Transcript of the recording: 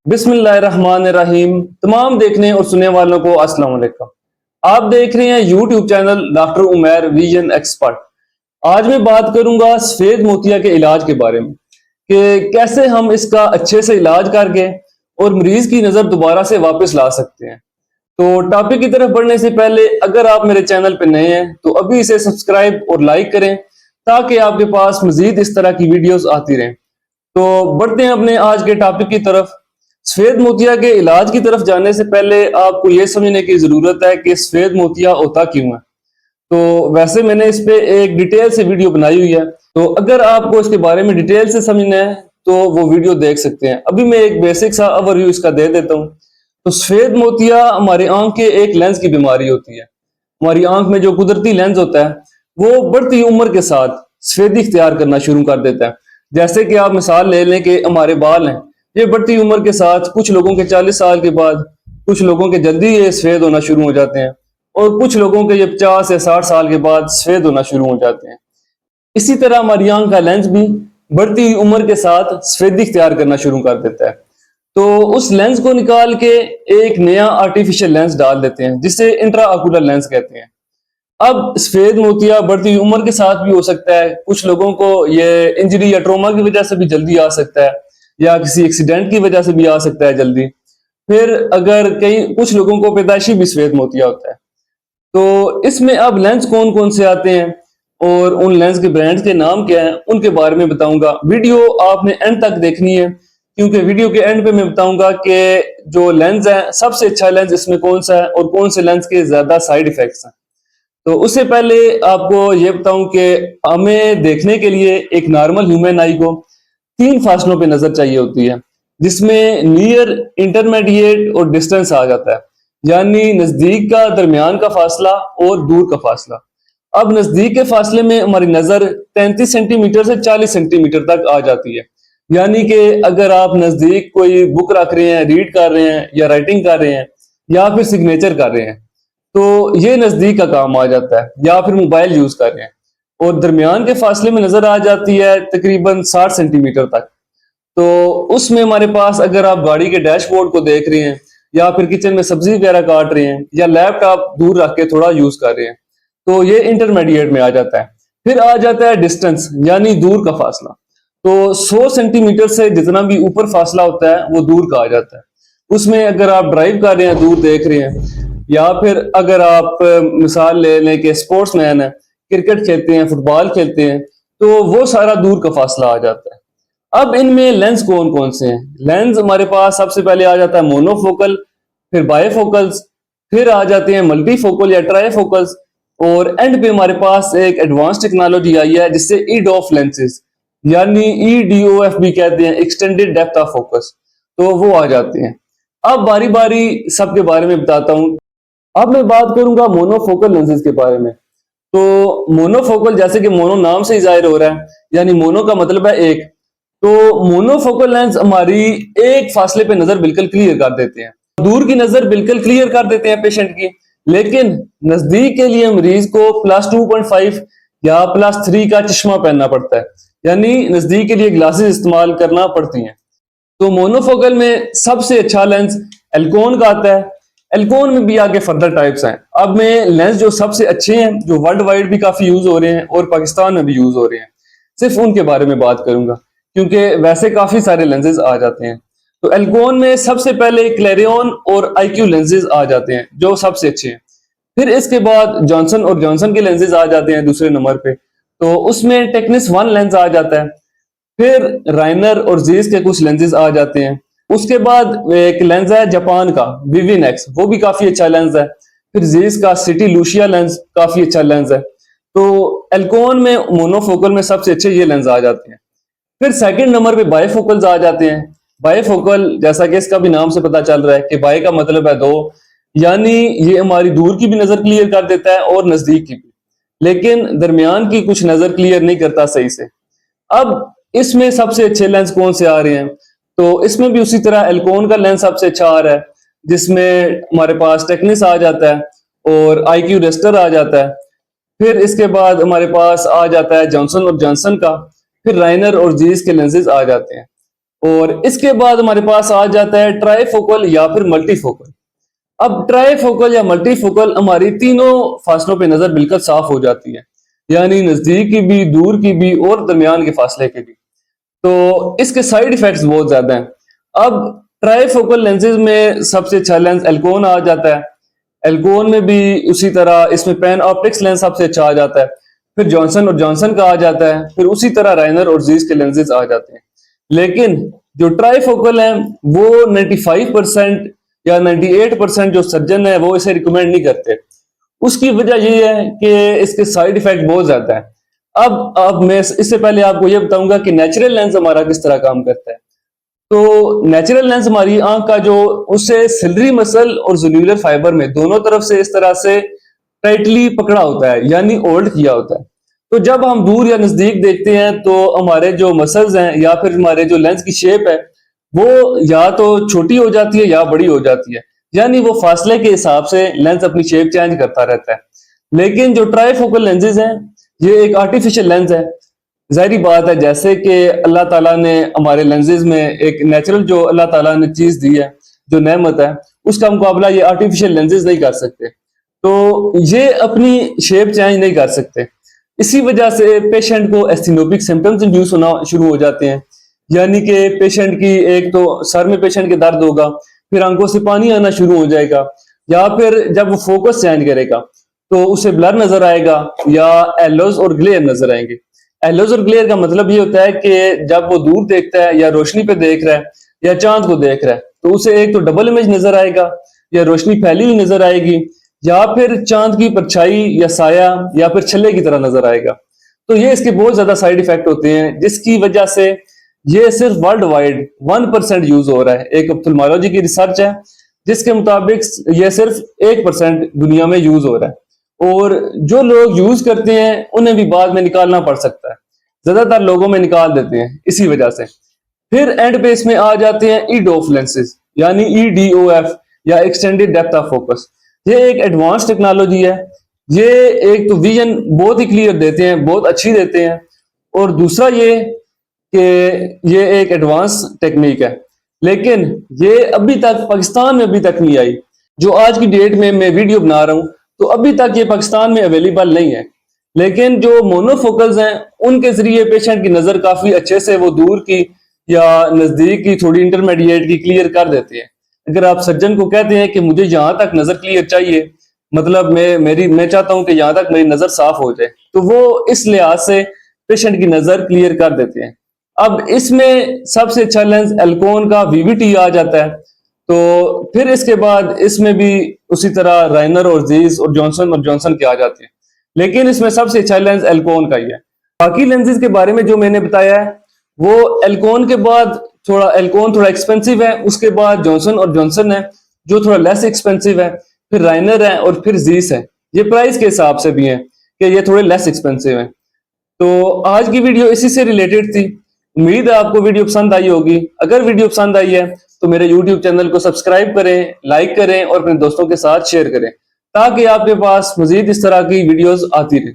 बिस्मिल्लाहिर्रहमानिर्रहीम। तमाम देखने और सुनने वालों को अस्सलाम वालेकुम। आप देख रहे हैं YouTube channel doctor Umair vision expert. आज मैं बात करूंगा सफेद मोतिया के इलाज के बारे में कि कैसे हम इसका अच्छे से इलाज करके और मरीज की नजर दोबारा से वापस ला सकते हैं। तो टॉपिक की तरफ बढ़ने से पहले अगर आप मेरे चैनल पर नए हैं तो अभी इसे सब्सक्राइब और लाइक करें ताकि आपके पास मजीद इस तरह की वीडियोस आती रहें। तो बढ़ते हैं अपने आज के टॉपिक की तरफ। सफेद मोतिया के इलाज की तरफ जाने से पहले आपको यह समझने की जरूरत है कि सफेद मोतिया होता क्यों है। तो वैसे मैंने इस पे एक डिटेल से वीडियो बनाई हुई है, तो अगर आपको इसके बारे में डिटेल से समझना है तो वो वीडियो देख सकते हैं। अभी मैं एक बेसिक सा ओवरव्यू इसका दे देता हूँ। तो सफेद मोतिया हमारे आंख के एक लेंस की बीमारी होती है। हमारी आंख में जो कुदरती लेंस होता है वो बढ़ती उम्र के साथ सफेदी इख्तियार करना शुरू कर देता है। जैसे कि आप मिसाल ले लें कि हमारे बाल हैं, ये बढ़ती उम्र के साथ कुछ लोगों के 40 साल के बाद, कुछ लोगों के जल्दी ये सफेद होना शुरू हो जाते हैं और कुछ लोगों के ये 50 या 60 साल के बाद सफेद होना शुरू हो जाते हैं। इसी तरह हमारी आंख का लेंस भी बढ़ती उम्र के साथ सफेदी इख्तियार करना शुरू कर देता है। तो उस लेंस को निकाल के एक नया आर्टिफिशियल लेंस डाल देते हैं जिसे इंट्रा ऑकुलर लेंस कहते हैं। अब सफेद मोतिया बढ़ती हुई उम्र के साथ भी हो सकता है। कुछ लोगों को ये इंजरी या ट्रोमा की वजह से भी जल्दी आ सकता है या किसी एक्सीडेंट की वजह से भी आ सकता है जल्दी। फिर अगर कई कुछ लोगों को पैदाइशी भी सफेद मोतिया होता है। तो इसमें अब लेंस कौन कौन से आते हैं और उन लेंस के ब्रांड्स के नाम क्या हैं उनके बारे में बताऊंगा। वीडियो आपने एंड तक देखनी है क्योंकि वीडियो के एंड पे मैं बताऊंगा कि जो लेंस है सबसे अच्छा लेंस इसमें कौन सा है और कौन से लेंस के ज्यादा साइड इफेक्ट्स हैं। तो उससे पहले आपको ये बताऊं कि हमें देखने के लिए एक नॉर्मल ह्यूमन आई को 3 फासलों पे नजर चाहिए होती है, जिसमें नियर, इंटरमीडिएट और डिस्टेंस आ जाता है, यानी नजदीक का, दरमियान का फासला और दूर का फासला। अब नजदीक के फासले में हमारी नजर 33 सेंटीमीटर से 40 सेंटीमीटर तक आ जाती है। यानी कि अगर आप नजदीक कोई बुक रख रहे हैं, रीड कर रहे हैं या राइटिंग कर रहे हैं या फिर सिग्नेचर कर रहे हैं तो ये नजदीक का काम आ जाता है, या फिर मोबाइल यूज कर रहे हैं। और दरमियान के फासले में नजर आ जाती है तकरीबन 60 सेंटीमीटर तक। तो उसमें हमारे पास अगर आप गाड़ी के डैशबोर्ड को देख रहे हैं या फिर किचन में सब्जी वगैरह काट रहे हैं या लैपटॉप दूर रख के थोड़ा यूज कर रहे हैं तो ये इंटरमीडिएट में आ जाता है। फिर आ जाता है डिस्टेंस, यानी दूर का फासला। तो 100 सेंटीमीटर से जितना भी ऊपर फासला होता है वो दूर का आ जाता है। उसमें अगर आप ड्राइव कर रहे हैं, दूर देख रहे हैं, या फिर अगर आप मिसाल ले लें कि स्पोर्ट्समैन है, क्रिकेट खेलते हैं, फुटबॉल खेलते हैं, तो वो सारा दूर का फासला आ जाता है। अब इनमें लेंस कौन कौन से हैं? लेंस हमारे पास सबसे पहले आ जाता है मोनोफोकल, फिर बायफोकल्स, फिर आ जाते हैं मल्टीफोकल या ट्राईफोकल्स, और एंड पे हमारे पास एक एडवांस टेक्नोलॉजी आई है जिससे ईडोफ लेंसेज, यानी ईडीओएफ भी कहते हैं, एक्सटेंडेड डेप्थ ऑफ फोकस, तो वो आ जाते हैं। अब बारी बारी सबके बारे में बताता हूँ। अब मैं बात करूंगा मोनोफोकल लेंसेज के बारे में। तो मोनोफोकल, जैसे कि मोनो नाम से ही जाहिर हो रहा है, यानी मोनो का मतलब है एक। तो मोनोफोकल लेंस हमारी एक फासले पे नजर बिल्कुल क्लियर कर देते हैं, दूर की नजर बिल्कुल क्लियर कर देते हैं पेशेंट की, लेकिन नजदीक के लिए मरीज को +2.5 या +3 का चश्मा पहनना पड़ता है, यानी नजदीक के लिए ग्लासेस इस्तेमाल करना पड़ती हैं। तो मोनोफोकल में सबसे अच्छा लेंस एल्कोन का आता है। एल्कोन में भी आगे फर्दर टाइप्स हैं। अब मैं लेंस जो सबसे अच्छे हैं, जो वर्ल्ड वाइड भी काफी यूज हो रहे हैं और पाकिस्तान में भी यूज हो रहे हैं, सिर्फ उनके बारे में बात करूंगा क्योंकि वैसे काफी सारे लेंसेज आ जाते हैं। तो एल्कोन में सबसे पहले क्लेरियन और आईक्यू लेंसेज आ जाते हैं जो सबसे अच्छे हैं। फिर इसके बाद जॉनसन और जॉनसन के लेंसेज आ जाते हैं दूसरे नंबर पे, तो उसमें टेक्निस 1 लेंस आ जाता है। फिर राइनर और जीस के कुछ लेंसेज आ जाते हैं। उसके बाद एक लेंस है जापान का विविन एक्स, वो भी काफी अच्छा लेंस है। फिर जीस का सिटी लूशिया लेंस काफी अच्छा लेंस है। तो एल्कोन में मोनोफोकल में सबसे अच्छे ये लेंस आ जाते हैं। फिर सेकंड नंबर पे बायफोकल्स आ जाते हैं। बायफोकल, जैसा कि इसका भी नाम से पता चल रहा है कि बाय का मतलब है दो, यानी ये हमारी दूर की भी नजर क्लियर कर देता है और नजदीक की भी, लेकिन दरमियान की कुछ नजर क्लियर नहीं करता सही से। अब इसमें सबसे अच्छे लेंस कौन से आ रहे हैं? तो इसमें भी उसी तरह एल्कोन का लेंस सबसे अच्छा आ रहा है, जिसमें हमारे पास टेक्निस आ जाता है और आईक्यू रेस्टर आ जाता है। फिर इसके बाद हमारे पास आ जाता है जॉनसन और जॉनसन का, फिर राइनर और जीस के लेंसेज आ जाते हैं। और इसके बाद हमारे पास आ जाता है ट्राईफोकल या फिर मल्टीफोकल। अब ट्राईफोकल या मल्टीफोकल हमारी तीनों फासलों पे नजर बिल्कुल साफ हो जाती है, यानी नजदीक की भी, दूर की भी और दरमियान के फासले के भी। तो इसके साइड इफेक्ट्स बहुत ज्यादा हैं। अब ट्राईफोकल लेंसेज में सबसे अच्छा लेंस एल्कोन आ जाता है। एल्कोन में भी उसी तरह इसमें पैन ऑप्टिक्स लेंस सबसे अच्छा आ जाता है। फिर जॉनसन और जॉनसन का आ जाता है। फिर उसी तरह राइनर और जीस के लेंसेज आ जाते हैं। लेकिन जो ट्राईफोकल है वो 95% या 98% जो सर्जन है वो इसे रिकमेंड नहीं करते। उसकी वजह ये है कि इसके साइड इफेक्ट बहुत ज्यादा है। अब मैं इससे पहले आपको ये बताऊंगा कि नेचुरल लेंस हमारा किस तरह काम करता है। तो नेचुरल लेंस हमारी आंख का जो उससे सिलरी मसल और जुल्यूलर फाइबर में दोनों तरफ से इस तरह से टाइटली पकड़ा होता है, यानी होल्ड किया होता है। तो जब हम दूर या नजदीक देखते हैं तो हमारे जो मसल्स हैं या फिर हमारे जो लेंस की शेप है वो या तो छोटी हो जाती है या बड़ी हो जाती है, यानी वो फासले के हिसाब से लेंस अपनी शेप चेंज करता रहता है। लेकिन जो ट्राईफोकल लेंसेज हैं ये एक आर्टिफिशियल लेंस है। जाहिर बात है, जैसे कि अल्लाह ताला ने हमारे लेंसेज में एक नेचुरल जो अल्लाह ताला ने चीज दी है, जो नेमत है, उसका मुकाबला ये आर्टिफिशियल लेंसेज नहीं कर सकते। तो ये अपनी शेप चेंज नहीं कर सकते। इसी वजह से पेशेंट को एस्थेनोपिक सिम्टम्स इंड्यूस होना शुरू हो जाते हैं, यानी कि पेशेंट की एक तो सर में पेशेंट के दर्द होगा, फिर आंखों से पानी आना शुरू हो जाएगा, या फिर जब वो फोकस चेंज करेगा तो उसे ब्लर नजर आएगा या एलोज और ग्लेयर नजर आएंगे। एलोज और ग्लेयर का मतलब ये होता है कि जब वो दूर देखता है या रोशनी पे देख रहा है या चांद को देख रहा है तो उसे एक तो डबल इमेज नजर आएगा या रोशनी फैली हुई नजर आएगी, या फिर चांद की परछाई या साया या फिर छल्ले की तरह नजर आएगा। तो ये इसके बहुत ज्यादा साइड इफेक्ट होते हैं, जिसकी वजह से ये सिर्फ वर्ल्ड वाइड 1% यूज हो रहा है। एक ऑप्थेल्मोलॉजी की रिसर्च है जिसके मुताबिक ये सिर्फ 1% दुनिया में यूज हो रहा है, और जो लोग यूज करते हैं उन्हें भी बाद में निकालना पड़ सकता है। ज्यादातर लोगों में निकाल देते हैं इसी वजह से। फिर एंड पे इसमें आ जाते हैं ईडोफ लेंसेज, यानी EDOF या एक्सटेंडेड डेप्थ ऑफ फोकस। ये एक एडवांस टेक्नोलॉजी है। ये एक तो विजन बहुत ही क्लियर देते हैं, बहुत अच्छी देते हैं, और दूसरा ये कि ये एक एडवांस टेक्निक है। लेकिन ये अभी तक पाकिस्तान में अभी तक नहीं आई। जो आज की डेट में मैं वीडियो बना रहा हूं तो अभी तक ये पाकिस्तान में अवेलेबल नहीं है। लेकिन जो मोनोफोकल्स हैं उनके जरिए पेशेंट की नजर काफी अच्छे से वो दूर की या नजदीक की थोड़ी इंटरमीडिएट की क्लियर कर देते हैं। अगर आप सर्जन को कहते हैं कि मुझे यहाँ तक नजर क्लियर चाहिए, मतलब मैं चाहता हूं कि यहाँ तक मेरी नजर साफ हो जाए, तो वो इस लिहाज से पेशेंट की नजर क्लियर कर देते हैं। अब इसमें सबसे अच्छा लेंस एल्कोन का VVT आ जाता है। तो फिर इसके बाद इसमें भी उसी तरह राइनर और जीस और जॉनसन के आ जाते हैं, लेकिन इसमें सबसे अच्छा लेंस एल्कोन का ही है। बाकी लेंसेज के बारे में जो मैंने बताया है वो एल्कोन के बाद एल्कोन थोड़ा एक्सपेंसिव है, उसके बाद जॉनसन और जॉनसन है जो थोड़ा लेस एक्सपेंसिव है, फिर राइनर है और फिर जीस है। ये प्राइस के हिसाब से भी है कि ये थोड़े लेस एक्सपेंसिव है। तो आज की वीडियो इसी से रिलेटेड थी। उम्मीद है आपको वीडियो पसंद आई होगी। अगर वीडियो पसंद आई है तो मेरे YouTube चैनल को सब्सक्राइब करें, लाइक करें और अपने दोस्तों के साथ शेयर करें, ताकि आपके पास मजीद इस तरह की वीडियोस आती रहे।